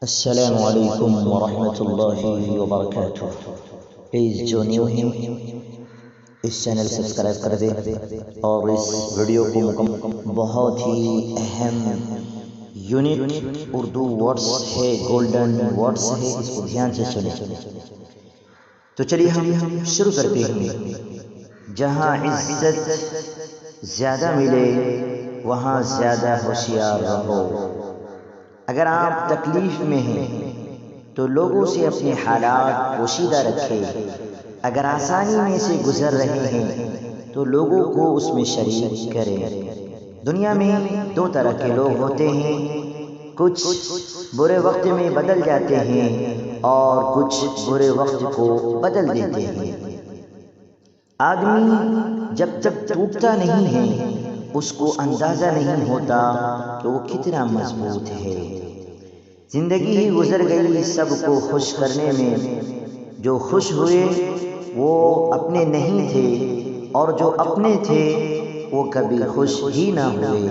السلام علیکم ورحمۃ اللہ وبرکاتہ۔ پلیز جو نیو ہیں اس چینل سبسکرائب کر دیں اور اس ویڈیو کو بہت ہی اہم یونٹ اردو ورڈز ہے، گولڈن ورڈز ہے، اس کو دھیان سے سنیں۔ تو چلیے ہم شروع کرتے ہیں۔ جہاں عزت زیادہ ملے وہاں زیادہ ہوشیار رہو۔ اگر آپ تکلیف میں ہیں تو لوگوں سے اپنے حالات پوشیدہ رکھیں۔ اگر آسانی میں سے گزر رہے ہیں تو لوگوں کو اس میں شریک کریں۔ دنیا میں دو طرح کے لوگ ہوتے ہیں، کچھ برے وقت میں بدل جاتے ہیں اور کچھ برے وقت کو بدل دیتے ہیں۔ آدمی جب تک ٹوٹتا نہیں ہے اس کو اندازہ نہیں ہوتا کہ وہ کتنا مضبوط ہے۔ زندگی ہی گزر گئی سب کو خوش کرنے میں، جو خوش ہوئے وہ اپنے نہیں تھے اور جو اپنے تھے وہ کبھی خوش ہی نہ ہوئے۔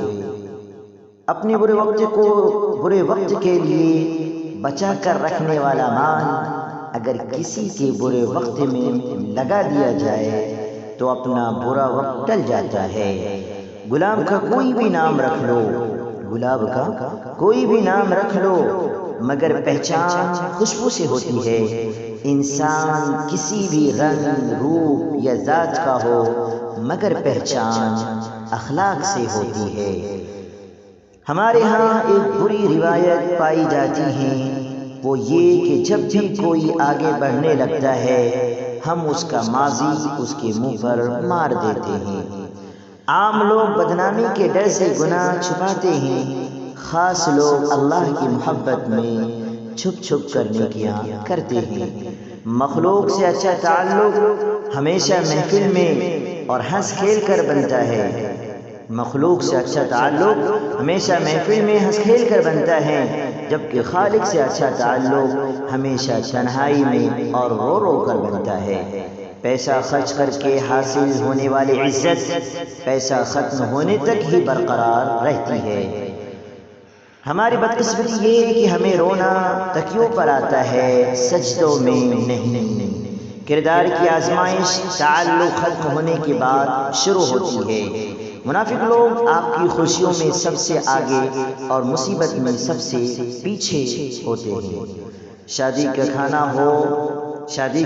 اپنے برے وقت کے لیے بچا کر رکھنے والا مال اگر کسی کے برے وقت میں لگا دیا جائے تو اپنا برا وقت ٹل جاتا ہے۔ گلاب کا کوئی بھی نام رکھ لو، گلاب کا کوئی بھی نام رکھ لو، مگر پہچان خوشبو سے ہوتی ہے۔ انسان کسی بھی رنگ، روپ یا ذات کا ہو مگر پہچان اخلاق سے ہوتی ہے۔ ہمارے ہاں ایک بری روایت پائی جاتی ہے، وہ یہ کہ جب بھی کوئی آگے بڑھنے لگتا ہے ہم اس کا ماضی اس کے منہ پر مار دیتے ہیں۔ عام لوگ بدنامی کے ڈر سے گناہ چھپاتے ہیں، خاص لوگ اللہ کی محبت میں چھپ چھپ کر نیکیاں کرتے ہیں۔ مخلوق سے اچھا تعلق ہمیشہ محفل میں اور ہنس کھیل کر بنتا ہے۔ مخلوق سے اچھا تعلق ہمیشہ محفل میں ہنس کھیل کر بنتا ہے، جبکہ خالق سے اچھا تعلق ہمیشہ تنہائی میں اور رو رو کر بنتا ہے۔ پیسہ خرچ کر کے حاصل ہونے والی عزت پیسہ ختم ہونے تک ہی برقرار رہتی ہے۔ ہماری بدقسمتی یہ ہے کہ ہمیں رونا تکیوں پر آتا ہے، سجدوں میں نہیں۔ کردار کی آزمائش تعلق ختم ہونے کے بعد شروع ہوتی ہے۔ منافق لوگ آپ کی خوشیوں میں سب سے آگے اور مصیبت میں سب سے پیچھے ہوتے ہیں۔ شادی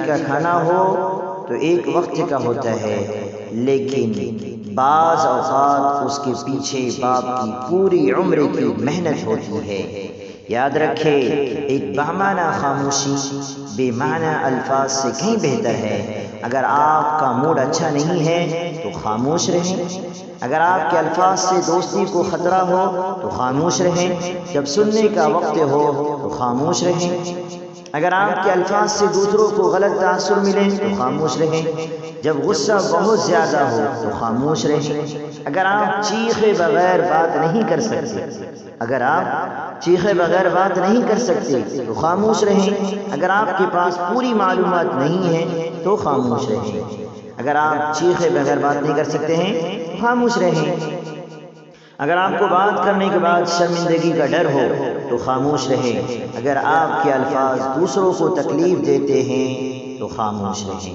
کا کھانا ہو تو ایک وقت کا ہوتا ہے، لیکن بعض اوقات اس کے پیچھے باپ کی پوری عمر کی محنت ہوتی ہے۔ یاد رکھے، ایک بامعنی خاموشی بے معنی الفاظ سے کہیں بہتر ہے۔ اگر آپ کا موڈ اچھا نہیں ہے تو خاموش رہیں۔ اگر آپ کے الفاظ سے دوستی کو خطرہ ہو تو خاموش رہیں۔ جب سننے کا وقت ہو تو خاموش رہیں۔ اگر آپ کے الفاظ سے دوسروں کو غلط تاثر ملے تو خاموش رہیں۔ جب غصہ بہت زیادہ ہو تو خاموش رہیں۔ اگر آپ چیخے بغیر بات نہیں کر سکتے تو خاموش رہیں۔ اگر آپ کے پاس پوری معلومات نہیں ہے تو خاموش رہیں۔ اگر آپ چیخے بغیر بات نہیں کر سکتے ہیں تو خاموش رہیں۔ اگر آپ کو بات کرنے کے بعد شرمندگی کا ڈر ہو تو خاموش رہیں۔ اگر آپ کے الفاظ دوسروں کو تکلیف دیتے ہیں تو خاموش رہیں۔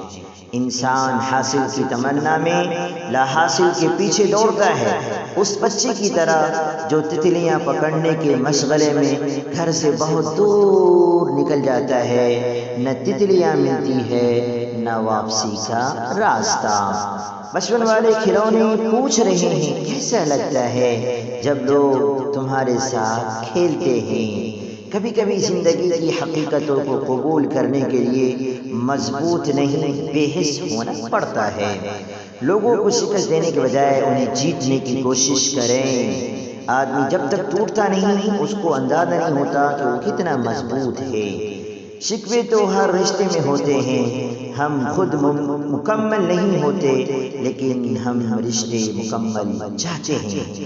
انسان حاصل کی تمنا میں لا حاصل کے پیچھے دوڑتا ہے، اس بچے کی طرح جو تتلیاں پکڑنے کے مشغلے میں گھر سے بہت دور نکل جاتا ہے۔ نہ تتلیاں ملتی ہے نہ واپسی کا راستہ۔ بچپن والے کھلونے پوچھ رہے ہیں کیسا لگتا ہے جب لوگ تمہارے ساتھ کھیلتے ہیں۔ کبھی کبھی زندگی کی حقیقتوں کو قبول کرنے کے لیے مضبوط نہیں بے حس ہونا پڑتا ہے۔ لوگوں کو شکست دینے کے بجائے انہیں جیتنے کی کوشش کریں۔ آدمی جب تک ٹوٹتا نہیں اس کو اندازہ نہیں ہوتا کہ وہ کتنا مضبوط ہے۔ شکوے تو ہر رشتے میں ہوتے ہیں، ہم خود مکمل نہیں ہوتے لیکن ہم رشتے مکمل چاہتے ہیں۔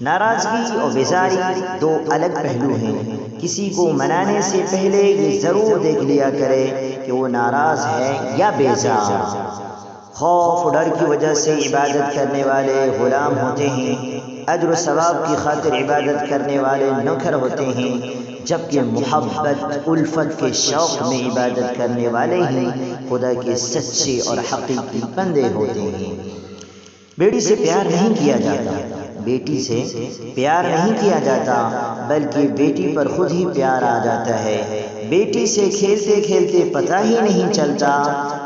ناراضگی اور بیزاری دو الگ پہلو ہیں۔ کسی کو منانے سے پہلے یہ ضرور دیکھ لیا کرے کہ وہ ناراض ہے یا بیزار۔ خوف و ڈر کی وجہ سے عبادت کرنے والے غلام ہوتے ہیں، اجر و ثواب کی خاطر عبادت کرنے والے نوکر ہوتے ہیں۔ جبکہ محبت الفت کے شوق میں عبادت کرنے والے ہی خدا کے سچے اور حقیقی بندے ہوتے ہیں۔ بیٹی سے پیار نہیں کیا جاتا، بیٹی سے پیار نہیں کیا جاتا، بلکہ بیٹی پر خود ہی پیار آ جاتا ہے۔ بیٹی سے کھیلتے کھیلتے پتہ ہی نہیں چلتا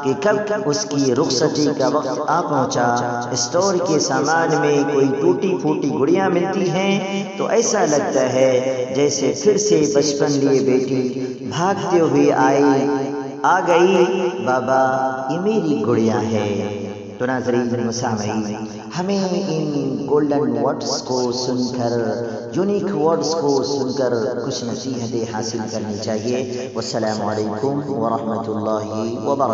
کہ کب اس کی رخصتی کا وقت آ پہنچا۔ اسٹور کے سامان میں کوئی ٹوٹی پھوٹی گڑیاں ملتی ہیں تو ایسا لگتا ہے جیسے پھر سے بچپن لیے بیٹی بھاگتے ہوئے آ گئی، بابا یہ میری گڑیا ہے۔ تو ناظرین مسامعین، ہمیں ان گولڈن ورڈز کو سن کر، یونیک ورڈز کو سن کر کچھ نصیحتیں حاصل کرنی چاہیے۔ والسلام علیکم ورحمۃ اللہ وبرکاتہ۔